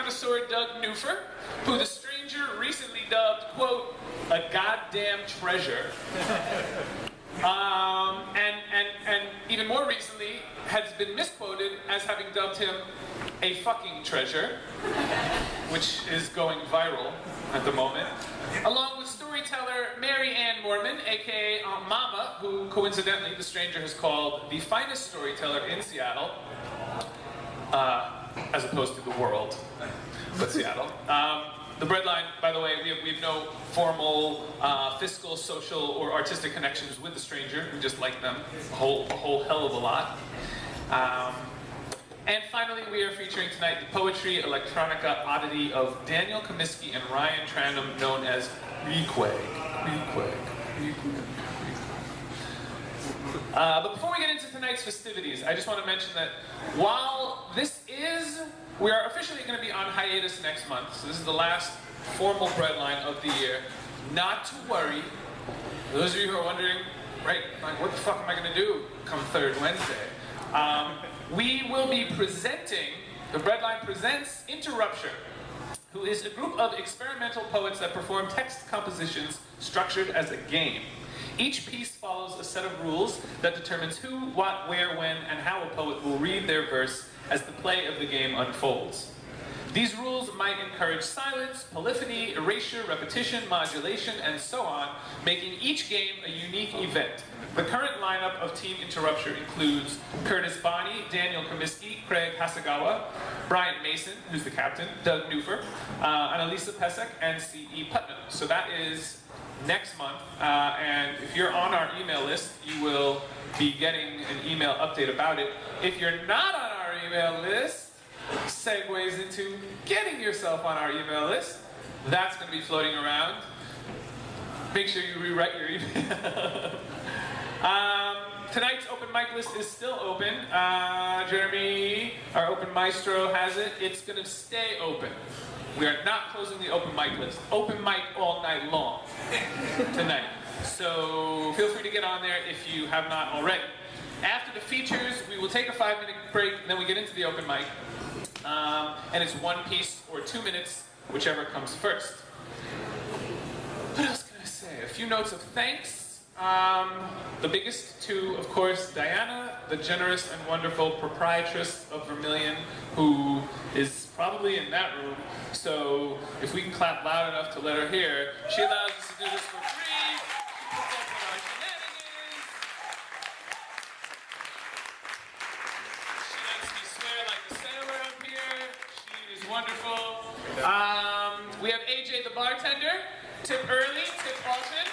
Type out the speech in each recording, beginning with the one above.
connoisseur Doug Nufer, who the stranger recently dubbed, quote, a goddamn treasure. And even more recently has been misquoted as having dubbed him a fucking treasure, which is going viral at the moment. Along with storyteller Mary Ann Mormon, aka Aunt Mama, who coincidentally the stranger has called the finest storyteller in Seattle, as opposed to the world, but Seattle. The Breadline, by the way, we have no formal fiscal, social, or artistic connections with the stranger. We just like them a whole hell of a lot. And finally, we are featuring tonight the poetry electronica oddity of Daniel Comiskey and Ryan Tranum, known as Requag. But before we get into tonight's festivities, I just want to mention that while we are officially going to be on hiatus next month, so this is the last formal Breadline of the year. Not to worry, those of you who are wondering, right, like what the fuck am I going to do come third Wednesday? We will be presenting, the Breadline presents Interruption, who is a group of experimental poets that perform text compositions structured as a game. Each piece follows a set of rules that determines who, what, where, when, and how a poet will read their verse as the play of the game unfolds. These rules might encourage silence, polyphony, erasure, repetition, modulation, and so on, making each game a unique event. The current lineup of Team Interruption includes Curtis Bonney, Daniel Comiskey, Craig Hasegawa, Brian Mason, who's the captain, Doug Nufer, Annalisa Pesek, and C.E. Putnam. So that is next month, and if you're on our email list, you will be getting an email update about it. If you're not on our email list, segues into getting yourself on our email list. That's going to be floating around. Make sure you rewrite your email. Tonight's open mic list is still open. Jeremy, our open maestro, has it. It's going to stay open. We are not closing the open mic list. Open mic all night long tonight. So feel free to get on there if you have not already. After the features, we will take a 5-minute break, and then we get into the open mic. And it's 1 piece or 2 minutes, whichever comes first. What else can I say? A few notes of thanks. The biggest to, of course, Diana, the generous and wonderful proprietress of Vermillion, who is probably in that room. So if we can clap loud enough to let her hear, she allows us to do this for free. She puts up with our shenanigans. She lets me swear like a sailor up here. She is wonderful. We have AJ the bartender, tip early, tip often.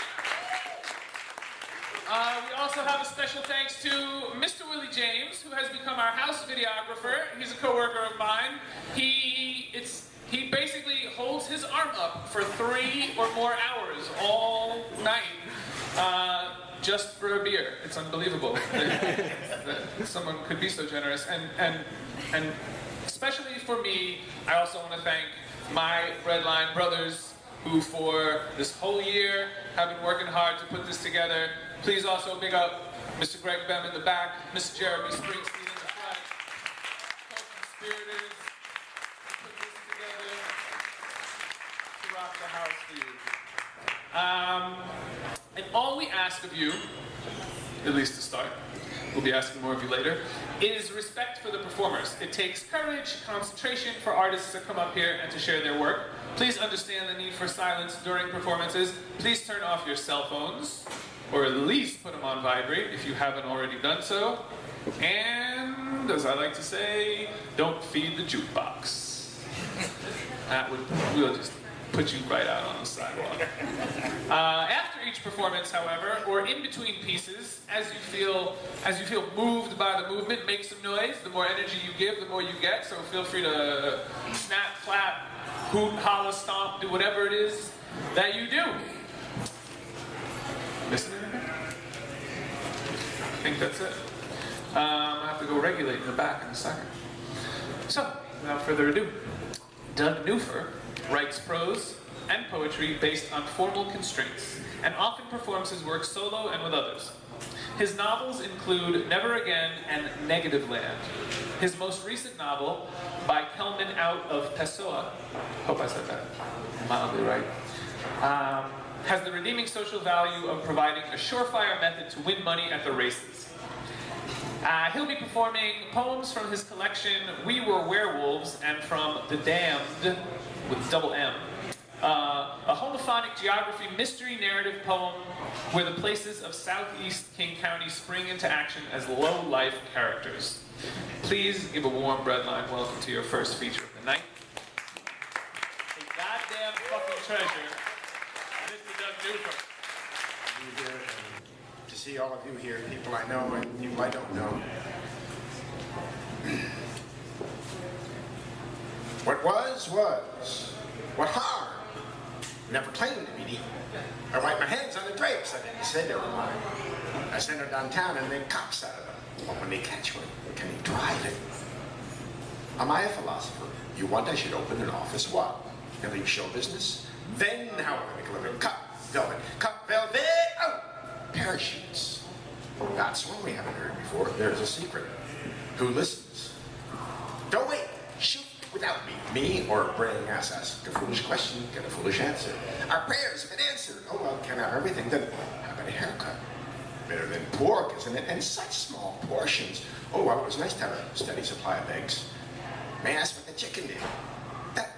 We also have a special thanks to Mr. Willie James, who has become our house videographer. He's a coworker of mine. He basically holds his arm up for 3 or more hours all night, just for a beer. It's unbelievable that someone could be so generous. And especially for me, I also want to thank my Breadline brothers, who for this whole year have been working hard to put this together. Please also big up Mr. Greg Bem in the back, Mr. Jeremy Springsteen in the front, co-conspirators to put this together to rock the house for you. And all we ask of you, at least to start, we'll be asking more of you later, is respect for the performers. It takes courage, concentration for artists to come up here and to share their work. Please understand the need for silence during performances. Please turn off your cell phones, or at least put them on vibrate if you haven't already done so. And, as I like to say, don't feed the jukebox. That will just put you right out on the sidewalk. After each performance, however, or in between pieces, as you feel moved by the movement, make some noise. The more energy you give, the more you get. So feel free to snap, clap, hoot, holla, stomp, do whatever it is that you do. Missing anything? I think that's it. I have to go regulate in the back in a second. So, without further ado, Doug Nufer writes prose and poetry based on formal constraints, and often performs his work solo and with others. His novels include Never Again and Negative Land. His most recent novel, By Kelman Out of Pessoa, hope I said that mildly right, has the redeeming social value of providing a surefire method to win money at the races. He'll be performing poems from his collection We Were Werewolves and from The Damned, with double M, a homophonic geography mystery narrative poem where the places of Southeast King County spring into action as low-life characters. Please give a warm Breadline welcome to your first feature of the night. A goddamn fucking treasure, Mr. Doug Nufer. Be here and to see all of you here, people I know and you I don't know. What was. What harm never claimed to be neat. I wipe my hands on the drapes. I didn't say they were mine. I send her downtown and make cops out of them. But when they catch one, can he drive it? Am I a philosopher? You want I should open an office? What? And leave show business? Then how am I going to live? Cut velvet, oh! Parachutes. That's one we haven't heard before. There's a secret. Who listens? Don't wait. Shoot without me. Me or a brain ass ask a foolish question, get a foolish answer. Our prayers have been answered. Oh well, can't have everything. Then how about a haircut? Better than pork, isn't it? And such small portions. Oh well, it was nice to have a steady supply of eggs. May I ask what the chicken did? That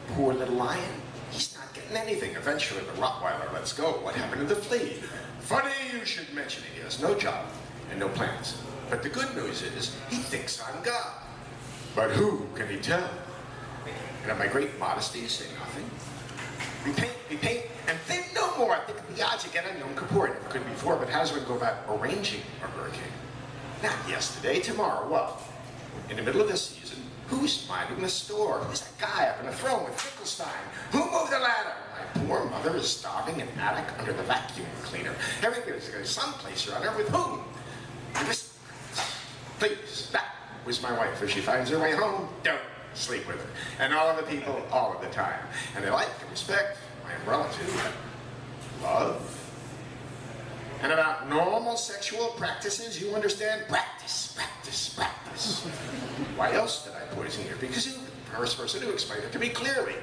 poor little lion. He's not getting anything. Eventually the Rottweiler lets go. What happened to the flea? Funny you should mention it. He has no job and no plans. But the good news is, he thinks I'm God. But who can he tell? And of my great modesty, say nothing. We paint, and think no more. Think of the odds again on Yom Kippur. Never could before, but how does one go about arranging a hurricane? Not yesterday, tomorrow. Well, in the middle of this season, who's minding the store? Who's that guy up in the throne with Finkelstein? Who moved the ladder? My poor mother is starving in an attic under the vacuum cleaner. Everybody's going someplace around her with whom? Please, that was my wife. If she finds her way home, don't sleep with her. And all of the people, all of the time. And they like and respect my umbrella too. Love. And about normal sexual practices, you understand? Practice. Why else did I poison you? Because you were the first person who explained it to me clearly.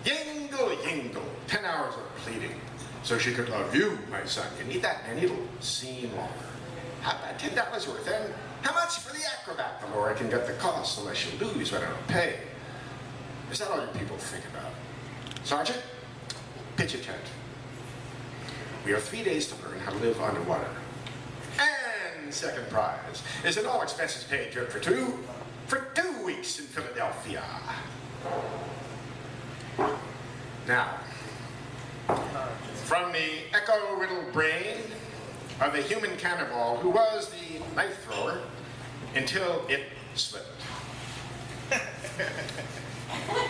Yingle, 10 hours of pleading. So she could love you, my son. You need that, and it'll seem longer. How about $10 worth? And how much for the acrobat? The lower I can get the cost, the less you lose when I don't pay. Is that all you people think about? Sergeant, pitch a tent. We have 3 days to learn how to live underwater. And second prize is an all expenses paid trip for 2 weeks in Philadelphia. Now, from the echo-riddled brain of the human cannibal who was the knife thrower until it slipped.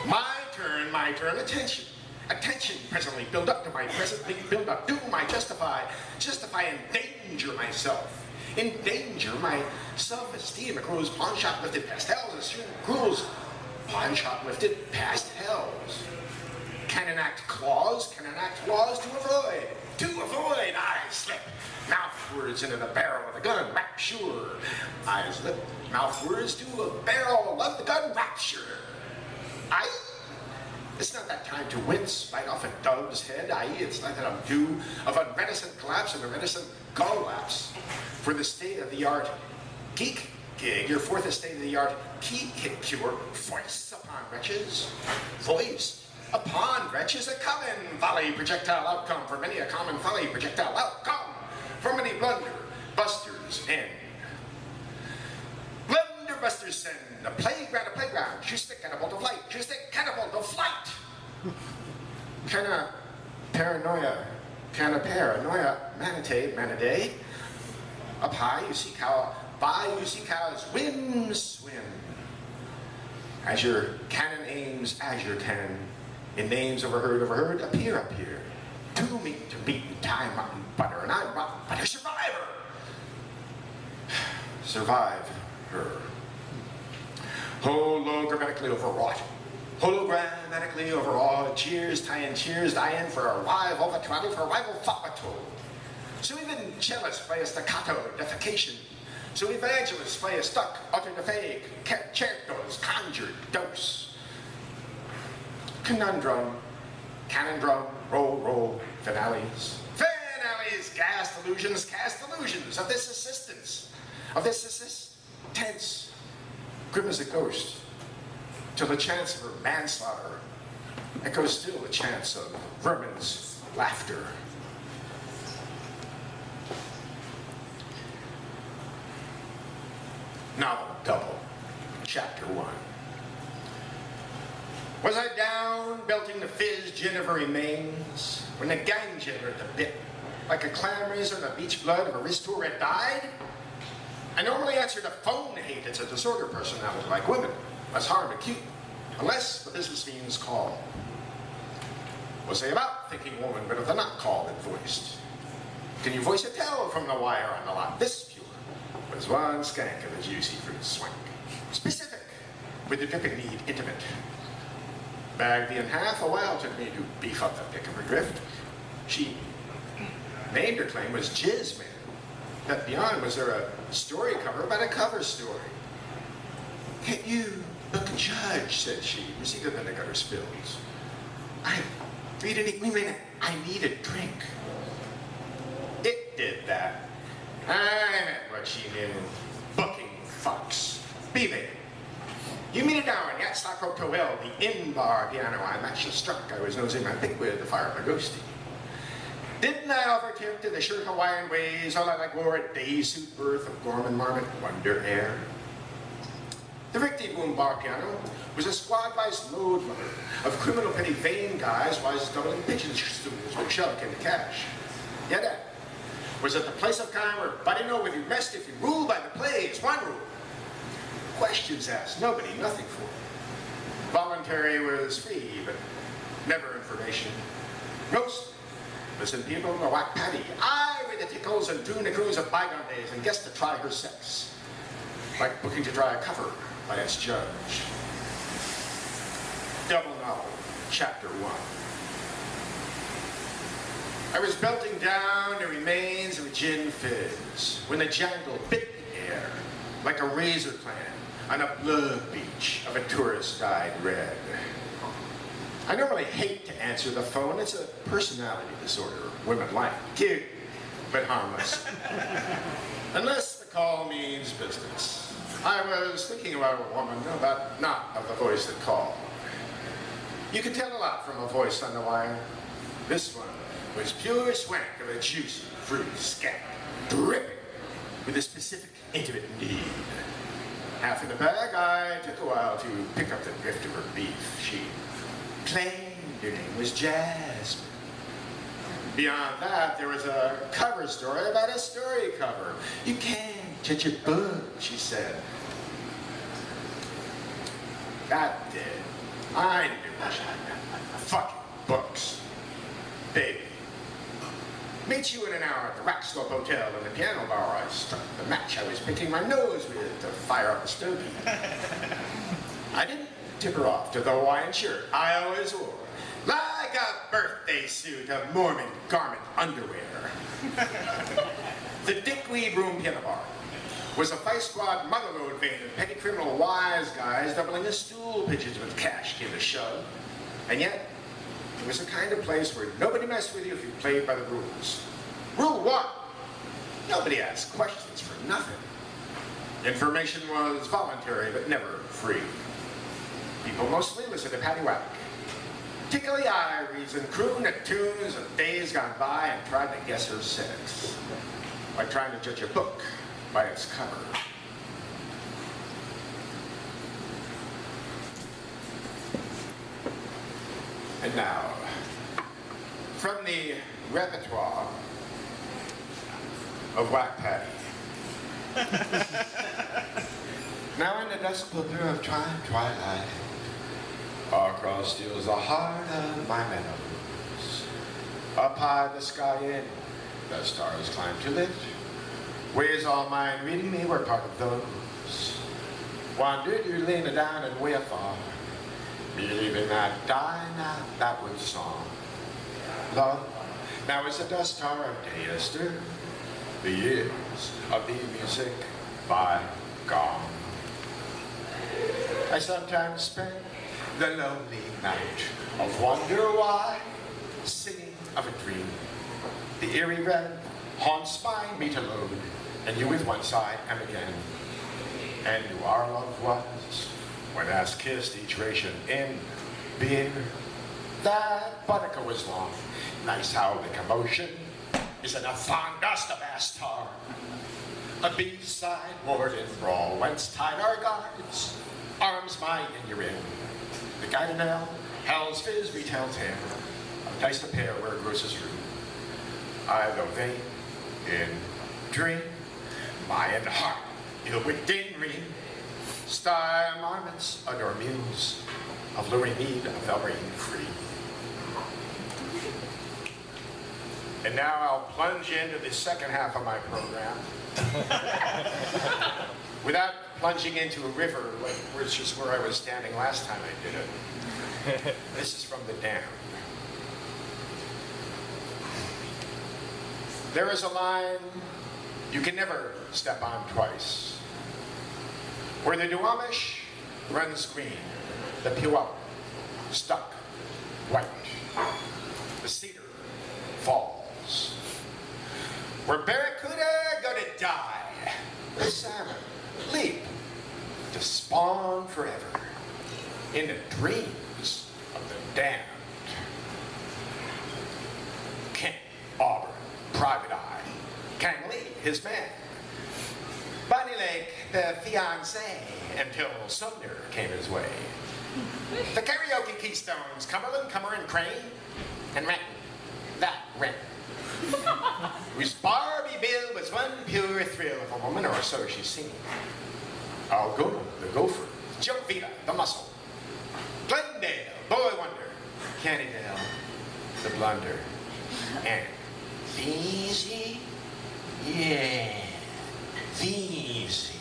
My turn, attention. Attention, presently build up to my presently build up. Do my justify, endanger myself. Endanger my self-esteem. It grows pawn shop lifted past hells. It grows pawn shop lifted past hells. Can enact laws to avoid I slip. Mouthwards into the barrel of the gun, rapture. I slip mouthwards to a barrel of the gun, rapture. It's not that time to wince, bite off a dove's head, it's not that I'm due of a reticent collapse and a reticent gull lapse. For the state-of-the-art geek gig, your fourth state-of-the-art key hit cure, voice upon wretches, a common volley projectile outcome for many a common volley projectile outcome for many blunderbusters end. Blunderbusters send a playground, acoustic catapult of flight, paranoia, maniday. Up high you see cow, by you see cows, swim. As your cannon aims, as your cannon, in names overheard, appear. To meet and time rotten butter, and I'm rotten butter survivor. Survive her. Hologrammatically overawed, cheers, tie-in, dying for a rival, the travel for rival Fabato. So even cellists play a staccato defecation. So evangelists play a stuck, utter defake, concertos, conjured dose. Conundrum, cannon drum, roll, roll, finales. Finales, cast illusions of this assistance, of this assistance. Grim as a ghost, till the chance of her manslaughter echoes still the chance of vermin's laughter. Novel double, chapter 1. Was I down, belting the fizz gin of her remains, when the gang jibbered the bit, like a clam raiser in the beach blood of a wrist who had died? I normally answer the phone hate. It's a disorder personality like women. That's harm acute, unless the business means call. Was they about thinking woman, but if they're not called and voiced? Can you voice a tell from the wire on the lot? This pure was one skank of a juicy fruit swank. Specific, with the dripping need intimate. Bagged in half, a while took me to beef up the pick of her drift. She named her claim was Jizz Man. That beyond was there a story cover about a cover story. Can't you look a judge, said she, receded the gutter spills. I need a drink. It did that. I meant what she knew. Booking fucks. Be You meet it down at Stockrope Towell, the in-bar piano I matched struck. I was nosing my pick with the fire of a ghosty. Didn't I offer tip to the shirt Hawaiian ways, all I like wore a day suit birth of Gorman Marmot wonder air? The Rickety Boom bar piano was a squad-vice load mother of criminal petty vain guys wise as doubling pigeon stools were shoved into cash. Yet that was at the place of time where buddy know if you rest if you rule by the plays, one rule. Questions asked, nobody, nothing for. Voluntary was free, but never information. Most listen people, a whack patty. I with the tickles and drew the cruise of bygone days and guessed to try her sex. Like booking to try a cover by its judge. Double novel, chapter 1. I was belting down the remains of a gin fizz when the jangle bit the air like a razor clan on a blood beach of a tourist dyed red. I normally hate to answer the phone. It's a personality disorder women like. Cute, but harmless. Unless the call means business. I was thinking about a woman, but not of the voice that called. You can tell a lot from a voice on the wire. This one was pure swank of a juicy fruit scat, dripping with a specific intimate need. Half in the bag, I took a while to pick up the drift of her beef. She claimed her name was Jasmine. Beyond that, there was a cover story about a story cover. You can't judge a book, she said. That did. I knew it. Fucking books. Baby. Meet you in an hour at the Rackslope Hotel in the piano bar. I struck the match I was picking my nose with to fire up a stogie. I didn't tip her off to the Hawaiian shirt I always wore, like a birthday suit of Mormon garment underwear. The Dickweed Room Piano Bar was a Vice Squad motherlode vein of petty criminal wise guys doubling as stool pigeons with cash came to shove. And yet, it was the kind of place where nobody messed with you if you played by the rules. Rule 1, nobody asked questions for nothing. Information was voluntary, but never free. People mostly listened to Patty Whack. Tickly ivories and croon at tunes of days gone by and tried to guess her sex. Like trying to judge a book by its cover. And now, from the repertoire of Whack Patty. Now in the dusk filter of twilight, Arcross steals the heart of my meadows. Up high the sky in, the stars climb to lit. Ways all mine reading me were part of those. Wandered you leaning down and way afar, believing that die not that would song. Love, Now is the dust star of day Esther, the years of the music bygone. I sometimes spend the lonely night of wonder why, singing of a dream. The eerie red haunts my meter load, and you with one side and again. And who our love was, when as kissed each ration in beer. That Buttercup was long. Nice how the commotion is in a fond dust of Astar. A B-side ward in brawl, whence tied our guards. Arms mine in your in. The guided nail, hell's fizz retail tale. A dice to pair where grosses room. I though vain in dream, my in heart, ill within ring. Star monuments adore muse, of luring need of thou reign free. And now I'll plunge into the second half of my program. Without plunging into a river, which is where I was standing last time I did it. This is from the Damned. There is a line you can never step on twice. Where the Duwamish runs green, the Puyallup stuck white, the cedar falls. Where barracuda go to die, the salmon leap to spawn forever in the dreams of the damned. Kent, Auburn, Private Eye, Kang Lee, his man, Bonnie Lake, the fiancé, until Sumner came his way. The karaoke keystones, Cumberland, Cummer, and Crane, and Renton, that Renton, whose Barbie Bill was one pure thrill of a woman, or so she seemed. Algona, the gopher, Joe Vita, the muscle, Glendale, boy wonder, Cannondale, the blunder, and Easy, yeah, easy.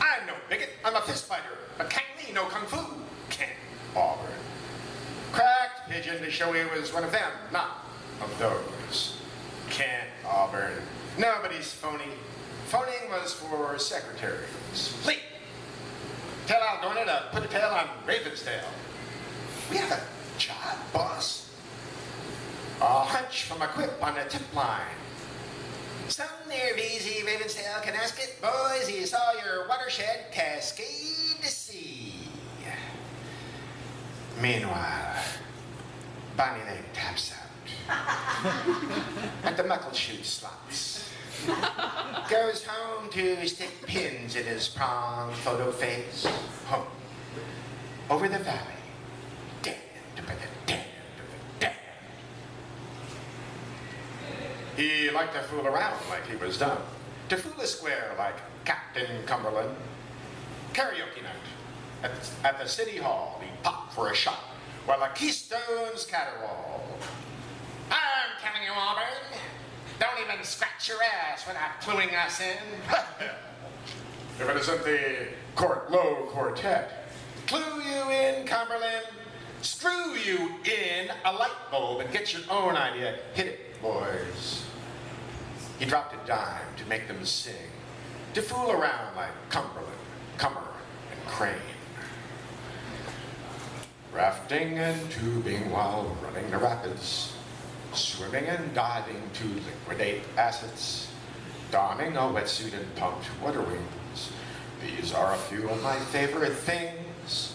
I'm no bigot, I'm a fist fighter, but Kang Lee no kung fu, Kent Auburn. Cracked pigeon to show he was one of them, not of those. Kent Auburn, nobody's phony. Phoning was for secretaries. Lee, tell Algona to put a tail on Ravensdale. We have a job, boss. A hunch from a quip on the tip line. Some near easy Ravensdale can ask it. Boys, you saw your watershed cascade to sea. Meanwhile, Bonnie Lake taps out. At the Muckleshoot slots. Goes home to stick pins in his prom photo face. Home. Over the valley. Damned by the damned of the damned. He liked to fool around like he was dumb. To fool a square like Captain Cumberland. Karaoke night. At the city hall, he popped for a shot while the Keystones caterwaul. I'm telling you, Auburn, don't even scratch your ass without cluing us in. If it isn't the Court Low Quartet, clue you in, Cumberland, screw you in a light bulb and get your own idea. Hit it, boys. He dropped a dime to make them sing, to fool around like Cumberland, Cummer, and Crane. Rafting and tubing while running the rapids, swimming and diving to liquidate assets, donning a wetsuit and pumped water wings. These are a few of my favorite things.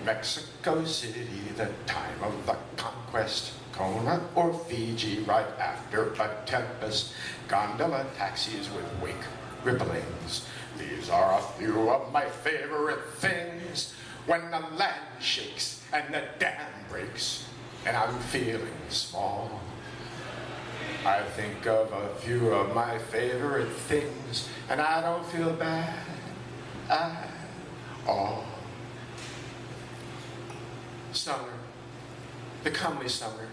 Mexico City, the time of the conquest, Kona or Fiji right after a tempest, gondola taxis with wake ripplings. These are a few of my favorite things. When the land shakes and the dam breaks and I'm feeling small, I think of a few of my favorite things and I don't feel bad at all. Summer, the comely summer,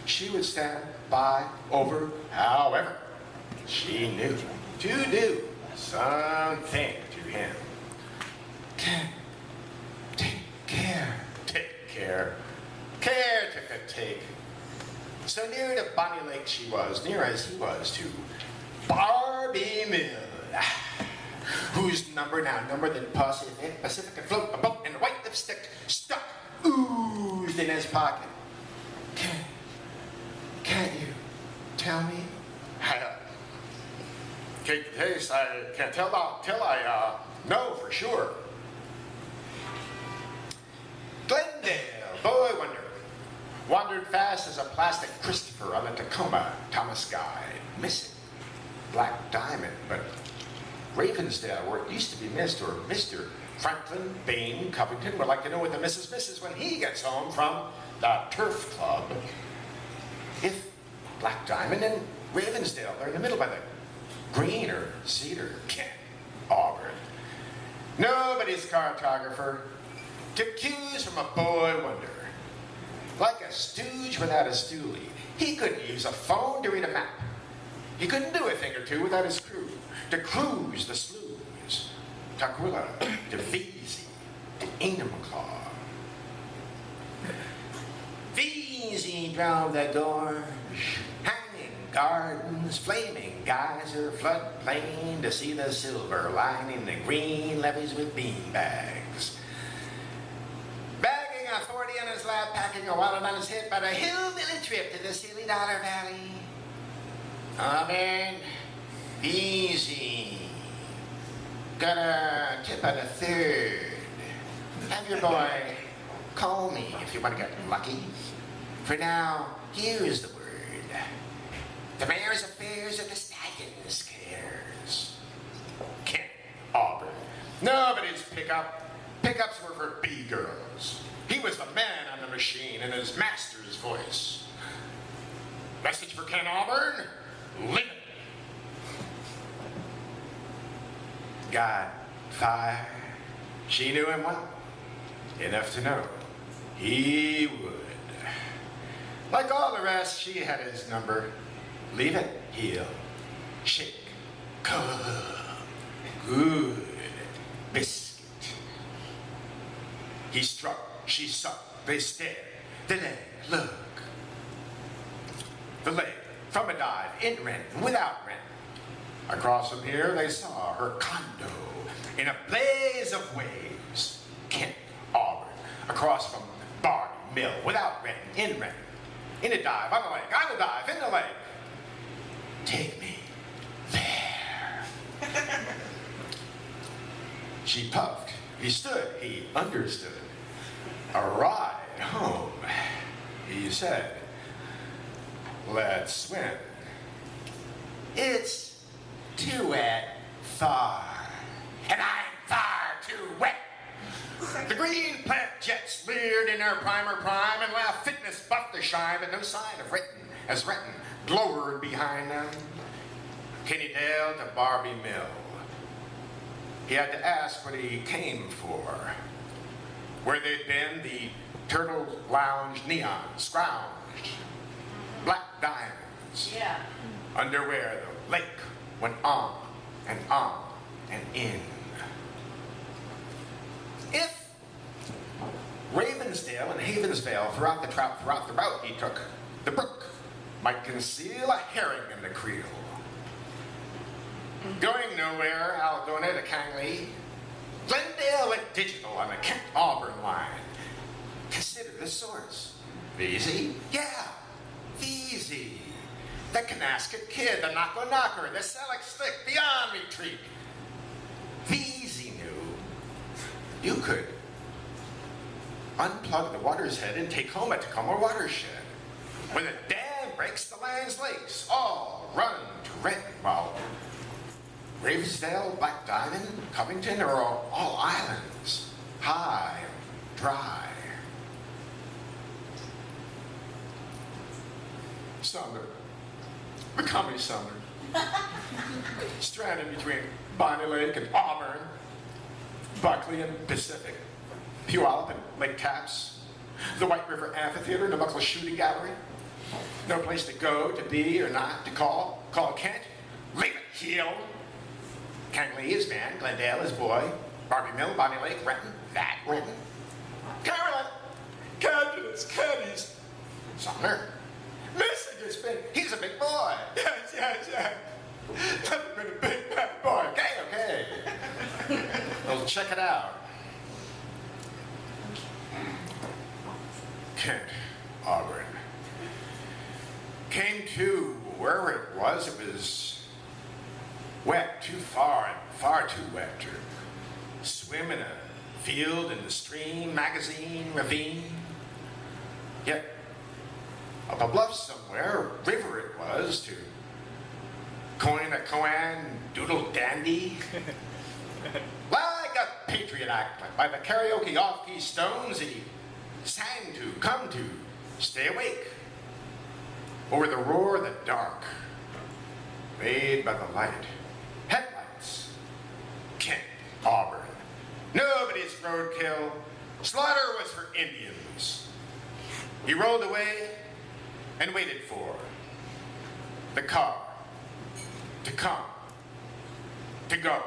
she would stand by over, however, she knew to do something to him. Take care, care took a take, So near to Bonnie Lake she was, near as he was to Barbie Mill, whose number now numbered than Pacific afloat, a boat and a white lipstick stuck, oozed in his pocket. Can't you tell me? Cake the taste, I can't tell till I know for sure. Glendale, boy wonder, wandered fast as a plastic Christopher on a Tacoma Thomas guide, missing Black Diamond, but Ravensdale, where it used to be Missed, or Mr. Franklin Bain Covington would like to know what the missus misses when he gets home from the Turf Club. If Black Diamond and Ravensdale are in the middle by the Green or Cedar, Kent, Auburn. Nobody's cartographer. Took cues from a boy wonder. Like a stooge without a stoolie. He couldn't use a phone to read a map. He couldn't do a thing or two without his crew. To cruise the sloughs. Tukwila, to Veezy, to Enumclaw. Veezy drove the gorge. Hanging gardens, flaming geyser, floodplain to see the silver lining the green levees with beanbags. Bagging a 40 on his lap, packing a wallet on his hip, but a hillbilly trip to the Silly Dollar Valley. Auburn, easy. Got a tip on a third. Have your boy call me if you want to get lucky. For now, here's the word. The mayor's affairs are the stagion's cares. Kent, Auburn. Nobody's pickups were for B-girls. He was the man on the machine in his master's voice. Message for Kent Auburn? Leave it. Got fire. She knew him well. Enough to know he would. Like all the rest, she had his number. Leave it, heel, shake, come, good, biscuit. He struck, she sucked, they stared, the leg, look. The leg, from a dive, in rent, without rent. Across from here, they saw her condo in a blaze of waves. Kent, Auburn, across from Barbie Mill, without rent, in rent. In a dive, on the lake, on the dive, in the lake. Take me there. She puffed. He stood. He understood. A ride home. He said, let's swim. It's too wet, far. And I'm far too wet. The green plant jets leered in their primer prime and laughed fitness buffed the shine, but no sign of Renton as Renton glowered behind them. Kennydale to Barbie Mill. He had to ask what he came for. Where they'd been, the Turtle Lounge neon scrounged. Black diamonds. Yeah. Underwear, the lake went on and in. If Ravensdale and Havensvale throughout the route he took, the brook might conceal a herring in the creel. Going nowhere, Algona to Kangley, Glendale went digital on the Kent Auburn line. Consider the source. Veezy? Yeah, Veezy. The Canasket Kid, the Knocko Knocker, the Selleck Slick, the On Retreat. Veezy knew you could unplug the water's head and take home a Tacoma watershed. When the dam breaks the land's lakes, all run to Renton, while Ravensdale, Black Diamond, Covington are all islands, high and dry. Sumner, becoming Sumner, stranded between Bonnie Lake and Auburn, Buckley and Pacific, Puyallup and Lake Caps, the White River Amphitheater, Namuckle Shooting Gallery. No place to go, to be, or not, to call. Call Kent, leave it, heel. Kangley, his man, Glendale, his boy, Barbie Mill, Bonnie Lake, Renton, that Renton. Carolyn, Cadence, Caddies. Sumner, Michigan's been, he's a big boy. Yes. I've been a big bad boy. Okay. Well, check it out. Kent, Auburn. Came to wherever it was wet, too far too wet to swim in a field, in the stream, magazine, ravine. Yet, up a bluff somewhere, a river it was, to coin a koan doodle dandy. Like a patriot act, like by the karaoke off-key stones he sang to, come to, stay awake. Over the roar of the dark, made by the light. Headlights. Kent, Auburn. Nobody's roadkill. Slaughter was for Indians. He rolled away and waited for the car to come, to go.